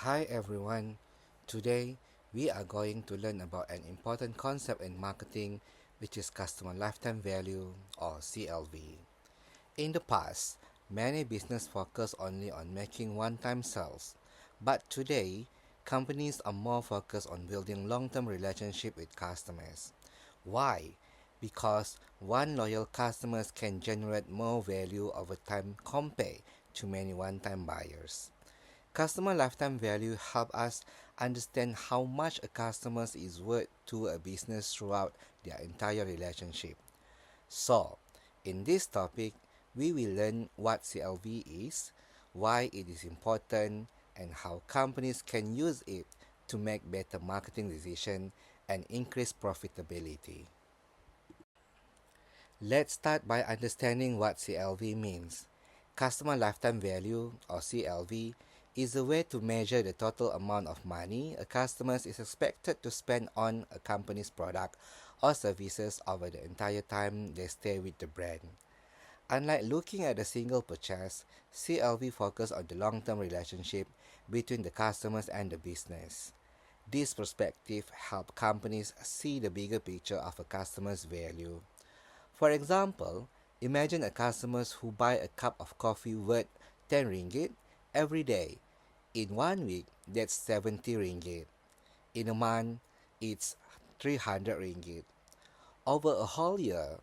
Hi everyone. Today we are going to learn about an important concept in marketing, which is customer lifetime value or CLV. In the past, many businesses focus only on making one-time sales, but today companies are more focused on building long-term relationship with customers. Why? Because one loyal customers can generate more value over time compared to many one-time buyers. Customer lifetime value help us understand how much a customer is worth to a business throughout their entire relationship. So, in this topic, we will learn what CLV is, why it is important, and how companies can use it to make better marketing decisions and increase profitability. Let's start by understanding what CLV means. Customer lifetime value, or CLV, is a way to measure the total amount of money a customer is expected to spend on a company's product or services over the entire time they stay with the brand. Unlike looking at a single purchase, CLV focuses on the long-term relationship between the customers and the business. This perspective helps companies see the bigger picture of a customer's value. For example, imagine a customer who buy a cup of coffee worth 10 ringgit every day. In 1 week, that's 70 ringgit. In a month, it's 300 ringgit. Over a whole year,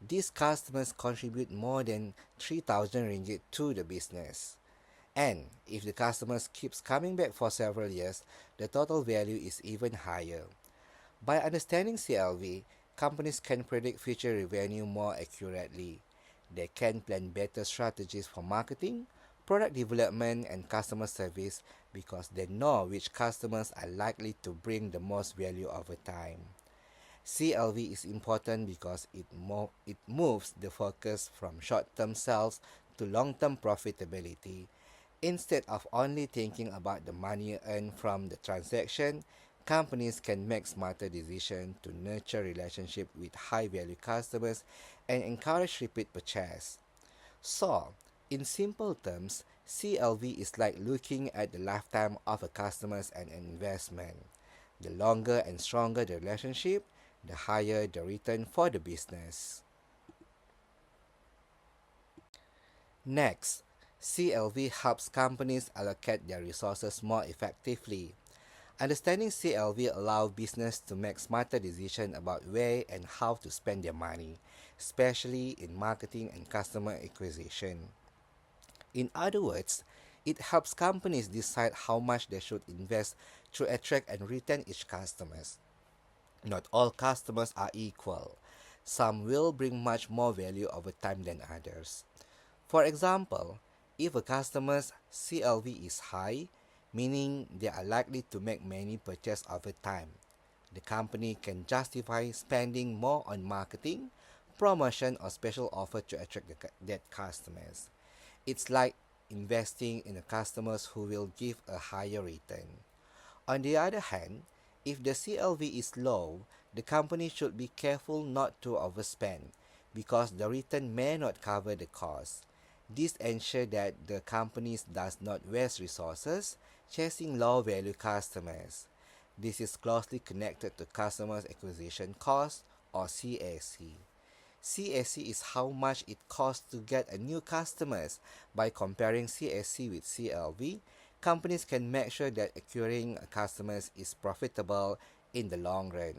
these customers contribute more than 3000 ringgit to the business. And if the customers keeps coming back for several years, the total value is even higher. By understanding CLV, companies can predict future revenue more accurately. They can plan better strategies for marketing, product development, and customer service because they know which customers are likely to bring the most value over time. CLV is important because it moves the focus from short-term sales to long-term profitability. Instead of only thinking about the money earned from the transaction, companies can make smarter decisions to nurture relationships with high-value customers and encourage repeat purchase. So, in simple terms, CLV is like looking at the lifetime of a customer and an investment. The longer and stronger the relationship, the higher the return for the business. Next, CLV helps companies allocate their resources more effectively. Understanding CLV allows business to make smarter decisions about where and how to spend their money, especially in marketing and customer acquisition. In other words, it helps companies decide how much they should invest to attract and retain each customers. Not all customers are equal. Some will bring much more value over time than others. For example, if a customer's CLV is high, meaning they are likely to make many purchases over time, the company can justify spending more on marketing, promotion, or special offer to attract that customers. It's like investing in a customers who will give a higher return. On the other hand, if the CLV is low, the company should be careful not to overspend because the return may not cover the cost. This ensures that the company does not waste resources chasing low value customers. This is closely connected to customers acquisition cost or CAC. CAC is how much it costs to get a new customers. By comparing CAC with CLV, companies can make sure that acquiring customers is profitable in the long run.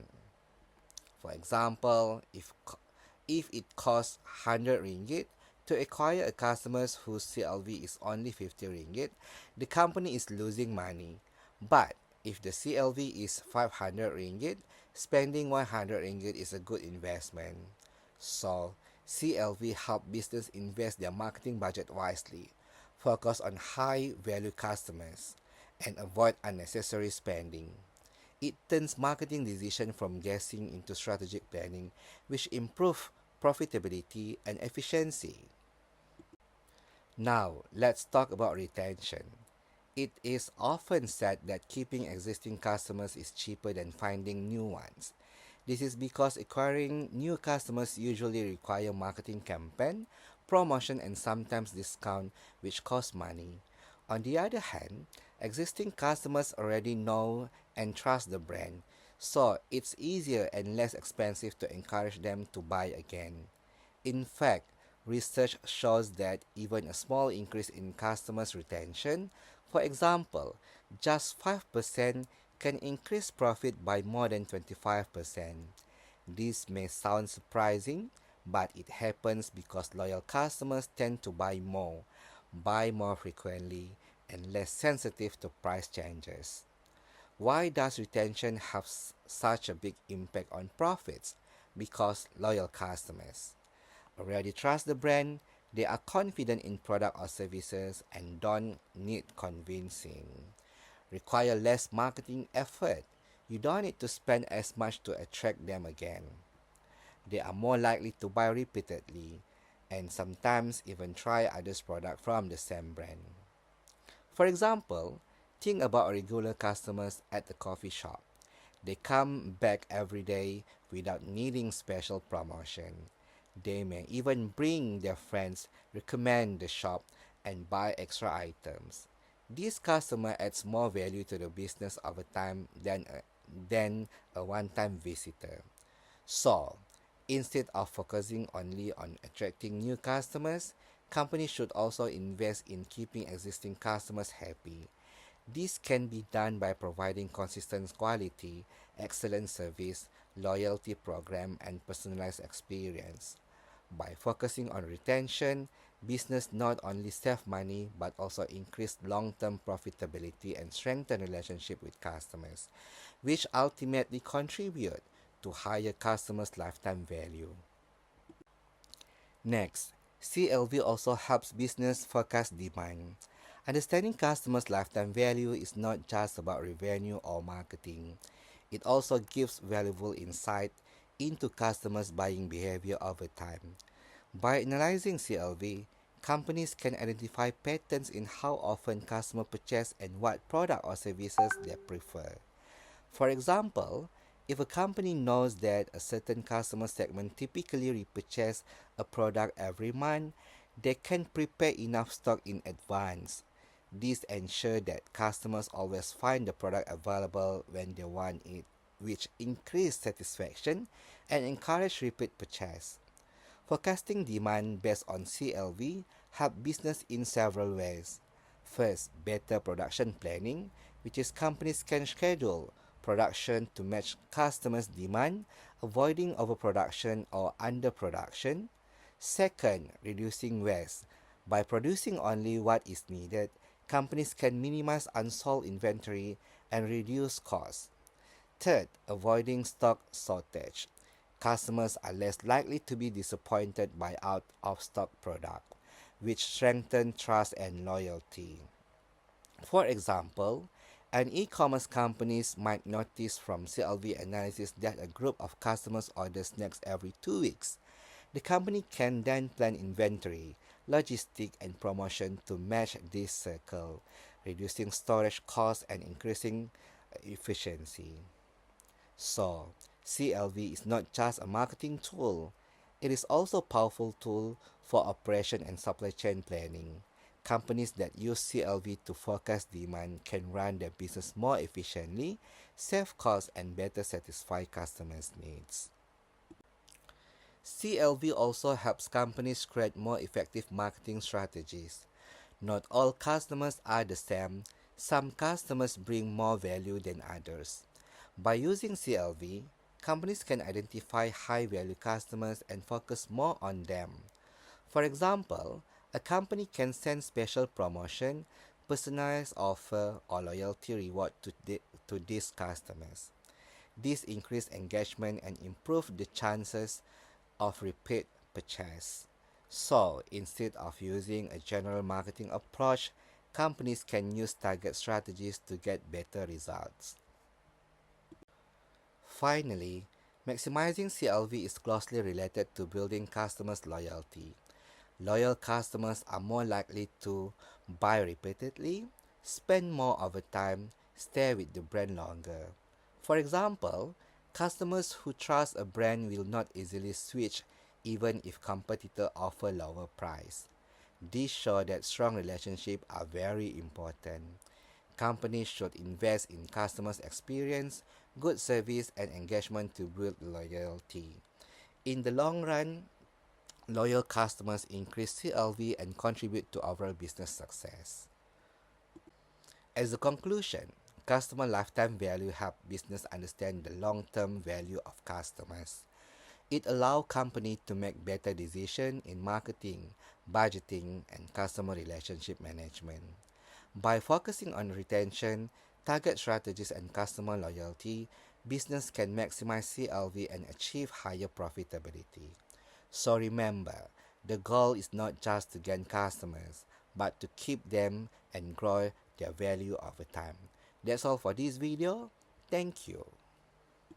For example, if it costs 100 ringgit to acquire a customer whose CLV is only 50 ringgit, the company is losing money. But if the CLV is 500 ringgit, spending 100 ringgit is a good investment. So, CLV help business invest their marketing budget wisely, focus on high value customers, and avoid unnecessary spending. It turns marketing decision from guessing into strategic planning, which improve profitability and efficiency. Now, let's talk about retention. It is often said that keeping existing customers is cheaper than finding new ones. This is because acquiring new customers usually require marketing campaign, promotion, and sometimes discount which cost money. On the other hand, existing customers already know and trust the brand, so it's easier and less expensive to encourage them to buy again. In fact, research shows that even a small increase in customers' retention, for example, just 5%, can increase profit by more than 25%. This may sound surprising, but it happens because loyal customers tend to buy more frequently, and less sensitive to price changes. Why does retention have such a big impact on profits? Because loyal customers already trust the brand, they are confident in product or services and don't need convincing. Require less marketing effort. You don't need to spend as much to attract them again. They are more likely to buy repeatedly and sometimes even try others' products from the same brand. For example, think about regular customers at the coffee shop. They come back every day without needing special promotion. They may even bring their friends, recommend the shop, and buy extra items. This customer adds more value to the business over time than a one-time visitor. So, instead of focusing only on attracting new customers, companies should also invest in keeping existing customers happy. This can be done by providing consistent quality, excellent service, loyalty program, and personalized experience. By focusing on retention, business not only save money but also increase long-term profitability and strengthen relationship with customers, which ultimately contribute to higher customers' lifetime value. Next, CLV also helps business forecast demand. Understanding customers' lifetime value is not just about revenue or marketing. It also gives valuable insight into customers' buying behavior over time. By analyzing CLV, companies can identify patterns in how often customers purchase and what product or services they prefer. For example, if a company knows that a certain customer segment typically repurchase a product every month, they can prepare enough stock in advance. This ensures that customers always find the product available when they want it, which increase satisfaction and encourage repeat purchase. Forecasting demand based on CLV help business in several ways. First, better production planning, which is companies can schedule production to match customers' demand, avoiding overproduction or underproduction. Second, reducing waste. By producing only what is needed, companies can minimize unsold inventory and reduce costs. Third, avoiding stock shortage. Customers are less likely to be disappointed by out of stock product, which strengthen trust and loyalty. For example, an e-commerce companies might notice from CLV analysis that a group of customers orders snacks every 2 weeks. The company can then plan inventory, logistic, and promotion to match this circle, reducing storage costs and increasing efficiency. So, CLV is not just a marketing tool, it is also a powerful tool for operation and supply chain planning. Companies that use CLV to forecast demand can run their business more efficiently, save costs, and better satisfy customers' needs. CLV also helps companies create more effective marketing strategies. Not all customers are the same. Some customers bring more value than others. By using CLV, companies can identify high value customers and focus more on them. For example, a company can send special promotion, personalized offer, or loyalty reward to these customers. This increase engagement and improve the chances of repeat purchase. So, instead of using a general marketing approach, companies can use target strategies to get better results. Finally, maximizing CLV is closely related to building customers' loyalty. Loyal customers are more likely to buy repeatedly, spend more over time, stay with the brand longer. For example, customers who trust a brand will not easily switch even if competitors offer lower price. This shows that strong relationships are very important. Companies should invest in customers' experience, good service, and engagement to build loyalty. In the long run, loyal customers increase CLV and contribute to overall business success. As a conclusion, customer lifetime value helps business understand the long-term value of customers. It allows companies to make better decisions in marketing, budgeting, and customer relationship management. By focusing on retention, target strategies, and customer loyalty, business can maximize CLV and achieve higher profitability. So remember, the goal is not just to gain customers, but to keep them and grow their value over time. That's all for this video. Thank you.